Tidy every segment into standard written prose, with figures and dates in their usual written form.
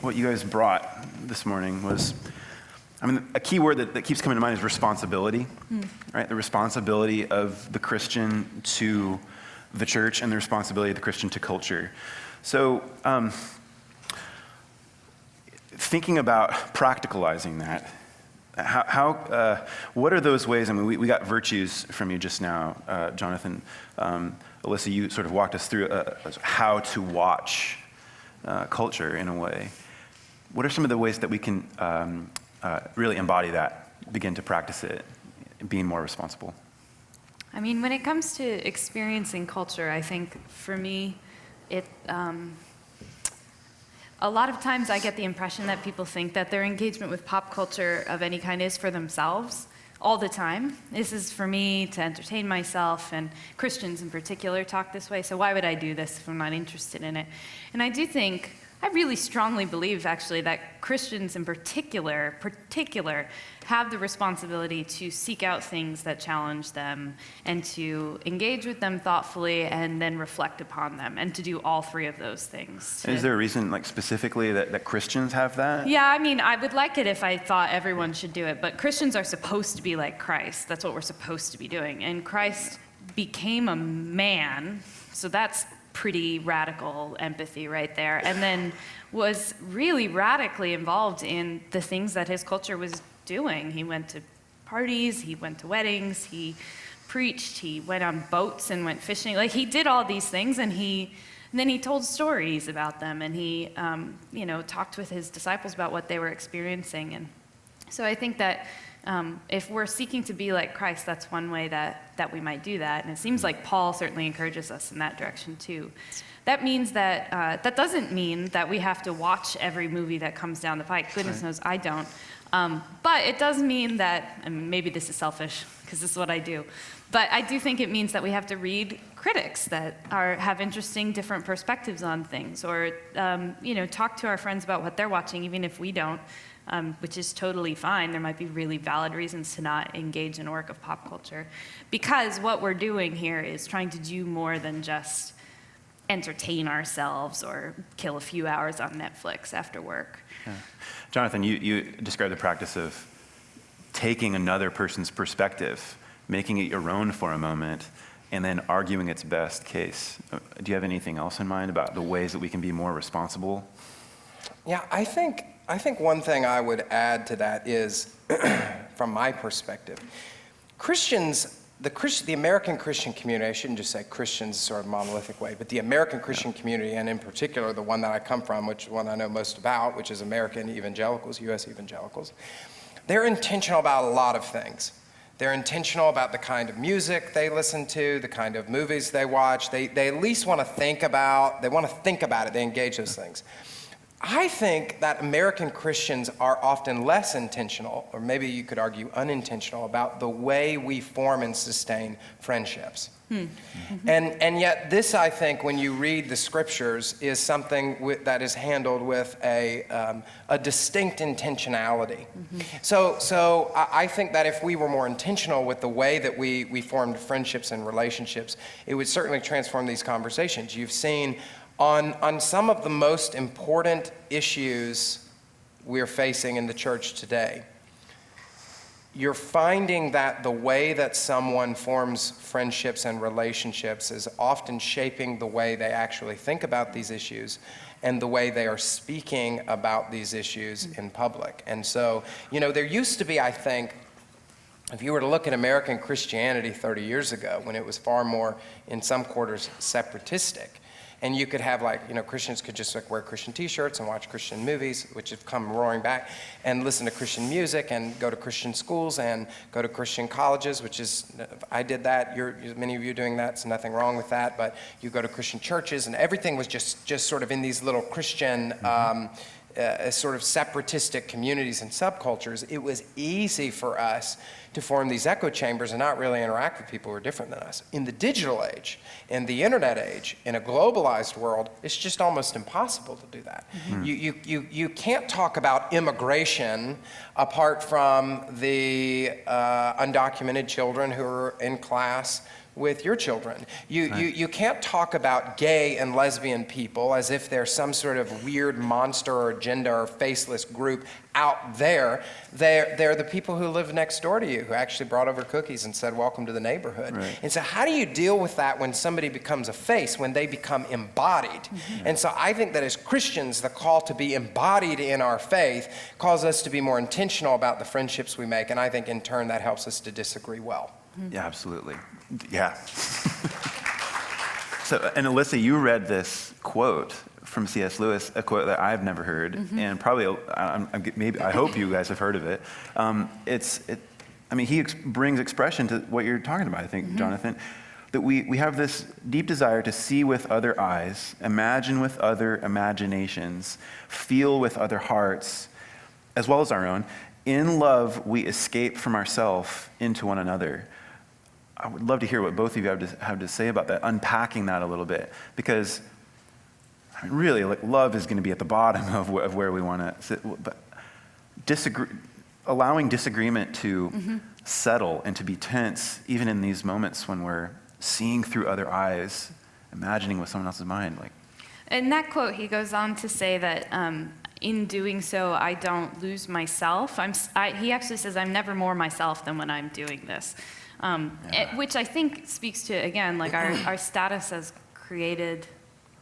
what you guys brought this morning was, a key word that keeps coming to mind is responsibility, right? The responsibility of the Christian to the church and the responsibility of the Christian to culture. So, thinking about practicalizing that, what are those ways? We got virtues from you just now, Jonathan. Alissa, you sort of walked us through how to watch culture in a way. What are some of the ways that we can really embody that, begin to practice it, being more responsible? When it comes to experiencing culture, I think for me, a lot of times I get the impression that people think that their engagement with pop culture of any kind is for themselves all the time. This is for me to entertain myself, and Christians in particular talk this way, so why would I do this if I'm not interested in it? And I really strongly believe, actually, that Christians in particular have the responsibility to seek out things that challenge them and to engage with them thoughtfully and then reflect upon them, and to do all three of those things. Is there a reason, specifically that Christians have that? Yeah, I would like it if I thought everyone should do it, but Christians are supposed to be like Christ. That's what we're supposed to be doing. And Christ became a man, so that's pretty radical empathy right there, and then was really radically involved in the things that his culture was doing. He went to parties, he went to weddings, he preached, he went on boats and went fishing. He did all these things, and then he told stories about them, and he talked with his disciples about what they were experiencing. And so I think that if we're seeking to be like Christ, that's one way that we might do that. And it seems like Paul certainly encourages us in that direction too. That means that, that doesn't mean that we have to watch every movie that comes down the pike. Goodness knows I don't. But it does mean that, maybe this is selfish, because this is what I do, but I do think it means that we have to read critics that have interesting different perspectives on things, or talk to our friends about what they're watching, even if we don't. Which is totally fine. There might be really valid reasons to not engage in a work of pop culture, because what we're doing here is trying to do more than just entertain ourselves or kill a few hours on Netflix after work. Yeah. Jonathan, you described the practice of taking another person's perspective, making it your own for a moment, and then arguing its best case. Do you have anything else in mind about the ways that we can be more responsible? Yeah, I think one thing I would add to that is, from my perspective, Christians, the American Christian community, I shouldn't just say Christians sort of monolithic way, but the American Christian community, and in particular the one that I come from, which one I know most about, which is American evangelicals, U.S. evangelicals, they're intentional about a lot of things. They're intentional about the kind of music they listen to, the kind of movies they watch. They at least want to think about it, they engage those things. I think that American Christians are often less intentional, or maybe you could argue unintentional, about the way we form and sustain friendships. Mm-hmm. And yet this, I think, when you read the scriptures, is something that is handled with a distinct intentionality. Mm-hmm. So I think that if we were more intentional with the way that we formed friendships and relationships, it would certainly transform these conversations. You've seen on some of the most important issues we're facing in the church today, you're finding that the way that someone forms friendships and relationships is often shaping the way they actually think about these issues and the way they are speaking about these issues in public. And so, there used to be, I think, if you were to look at American Christianity 30 years ago, when it was far more, in some quarters, separatistic, and you could have Christians could just wear Christian t-shirts and watch Christian movies, which have come roaring back, and listen to Christian music and go to Christian schools and go to Christian colleges, which is, I did that, many of you are doing that, so nothing wrong with that, but you go to Christian churches, and everything was just sort of in these little Christian sort of separatistic communities and subcultures. It was easy for us to form these echo chambers and not really interact with people who are different than us. In the digital age, in the internet age, in a globalized world, it's just almost impossible to do that. Mm-hmm. You can't talk about immigration apart from the undocumented children who are in class with your children. You can't talk about gay and lesbian people as if they're some sort of weird monster or agenda or faceless group out there. They're the people who live next door to you, who actually brought over cookies and said, welcome to the neighborhood. Right. And so how do you deal with that when somebody becomes a face, when they become embodied? And so I think that as Christians, the call to be embodied in our faith calls us to be more intentional about the friendships we make, and I think in turn that helps us to disagree well. Yeah, absolutely. Yeah. So, and Alissa, you read this quote from C.S. Lewis, a quote that I've never heard, and probably, maybe, I hope you guys have heard of it. He brings expression to what you're talking about, I think, Jonathan, that we have this deep desire to see with other eyes, imagine with other imaginations, feel with other hearts, as well as our own. In love, we escape from ourselves into one another. I would love to hear what both of you have to say about that, unpacking that a little bit, because really, love is going to be at the bottom of where we want to sit. But allowing disagreement to settle and to be tense, even in these moments when we're seeing through other eyes, imagining with someone else's mind. In that quote, he goes on to say that in doing so, I don't lose myself. He actually says, I'm never more myself than when I'm doing this. Which I think speaks to, again, our status as created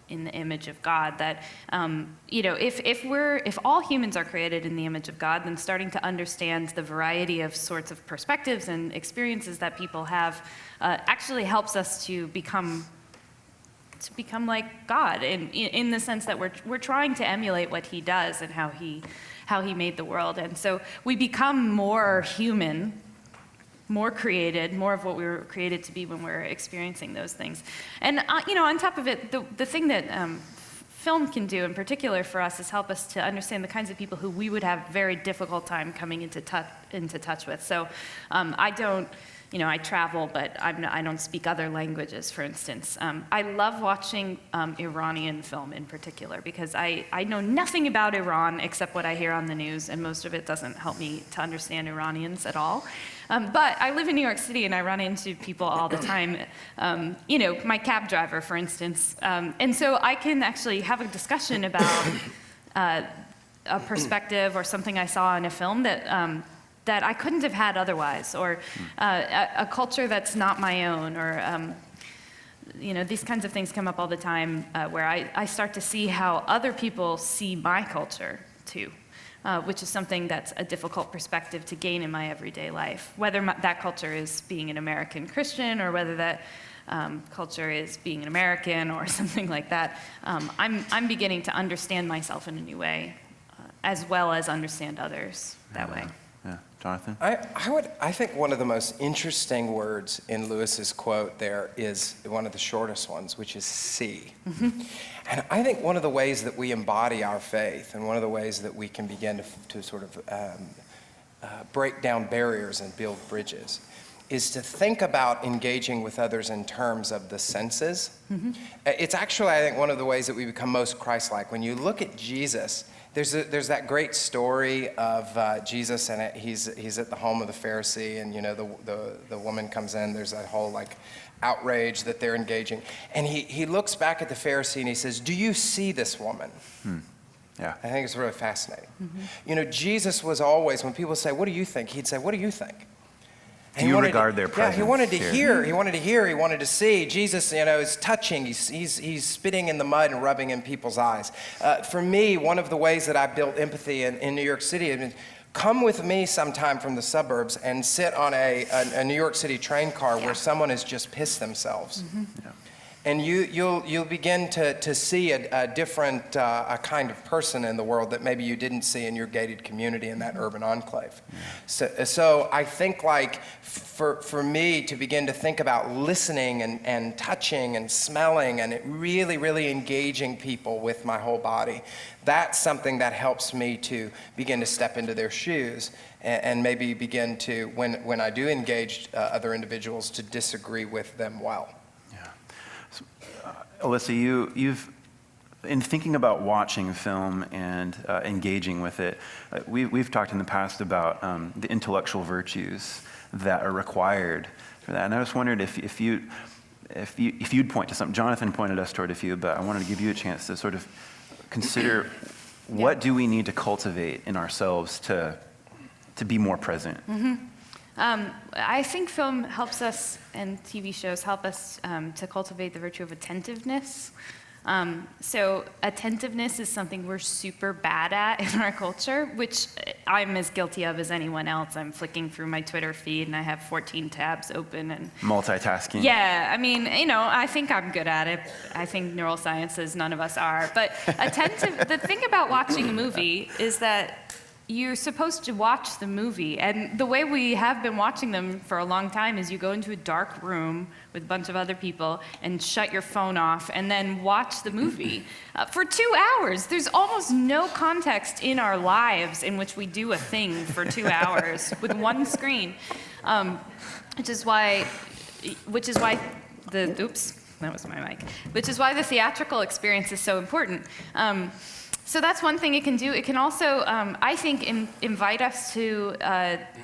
in the image of God, that if all humans are created in the image of God, then starting to understand the variety of sorts of perspectives and experiences that people have actually helps us to become like God, in the sense that we're trying to emulate what he does and how he made the world. And so we become more human, more created, more of what we were created to be when we're experiencing those things. And on top of it, the thing that film can do in particular for us is help us to understand the kinds of people who we would have very difficult time coming into touch with. So I travel, but I don't speak other languages, for instance. I love watching Iranian film in particular, because I know nothing about Iran except what I hear on the news, and most of it doesn't help me to understand Iranians at all. But I live in New York City, and I run into people all the time, my cab driver, for instance. And so I can actually have a discussion about a perspective or something I saw in a film that I couldn't have had otherwise, or a culture that's not my own, or these kinds of things come up all the time where I start to see how other people see my culture too, which is something that's a difficult perspective to gain in my everyday life, whether that culture is being an American Christian or whether that culture is being an American or something like that. I'm beginning to understand myself in a new way, as well as understand others that way. Yeah, Jonathan? I think one of the most interesting words in Lewis's quote there is one of the shortest ones, which is see. And I think one of the ways that we embody our faith, and one of the ways that we can begin to sort of break down barriers and build bridges, is to think about engaging with others in terms of the senses. It's actually, I think, one of the ways that we become most Christ-like. When you look at Jesus, there's that great story of Jesus, and he's at the home of the Pharisee, and the woman comes in. There's that whole outrage that they're engaging, and he looks back at the Pharisee and he says, "Do you see this woman?" Yeah, I think it's really fascinating. Jesus was always, when people say, "What do you think?" he'd say, "What do you think?" Do you regard their presence? Yeah, he wanted to here? hear. He wanted to hear. He wanted to see. Jesus, is touching. He's spitting in the mud and rubbing in people's eyes. For me, one of the ways that I built empathy in New York City, I mean, come with me sometime from the suburbs and sit on a New York City train car where someone has just pissed themselves. Yeah. And you'll begin to see a different a kind of person in the world that maybe you didn't see in your gated community in that urban enclave. So I think for me to begin to think about listening and touching and smelling and really, really engaging people with my whole body, that's something that helps me to begin to step into their shoes and maybe begin to, when I do engage other individuals, to disagree with them well. Alissa, you've in thinking about watching film and engaging with it, we've talked in the past about the intellectual virtues that are required for that. And I just wondered if you'd point to something. Jonathan pointed us toward a few, but I wanted to give you a chance to sort of consider what do we need to cultivate in ourselves to be more present. I think film helps us, and TV shows help us to cultivate the virtue of attentiveness. So attentiveness is something we're super bad at in our culture, which I'm as guilty of as anyone else. I'm flicking through my Twitter feed and I have 14 tabs open and Multitasking. yeah, I mean, I think I'm good at it. I think neuroscience says none of us are. But the thing about watching a movie is that you're supposed to watch the movie, and the way we have been watching them for a long time is you go into a dark room with a bunch of other people and shut your phone off and then watch the movie for 2 hours. There's almost no context in our lives in which we do a thing for 2 hours with one screen, which is why the theatrical experience is so important. So that's one thing it can do. It can also, I think, invite us to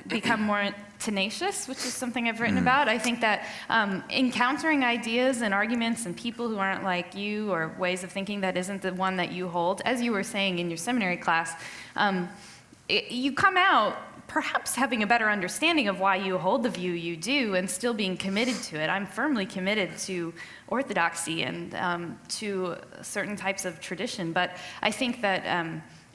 become more tenacious, which is something I've written about. I think that encountering ideas and arguments and people who aren't like you or ways of thinking that isn't the one that you hold, as you were saying in your seminary class, you come out perhaps having a better understanding of why you hold the view you do and still being committed to it. I'm firmly committed to orthodoxy and to certain types of tradition, but I think that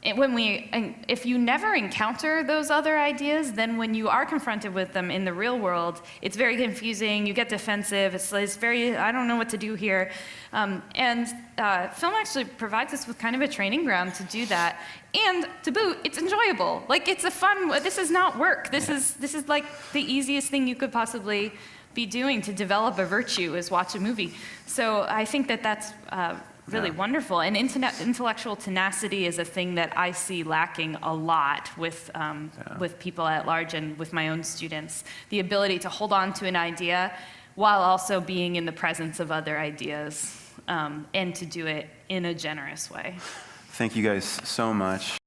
if you never encounter those other ideas, then when you are confronted with them in the real world, it's very confusing, you get defensive, it's very, I don't know what to do here. And film actually provides us with kind of a training ground to do that. And to boot, it's enjoyable. Like, it's a fun, this is not work. This is like the easiest thing you could possibly be doing to develop a virtue is watch a movie. So I think that that's really wonderful. And intellectual tenacity is a thing that I see lacking a lot with people at large and with my own students. The ability to hold on to an idea while also being in the presence of other ideas and to do it in a generous way. Thank you guys so much.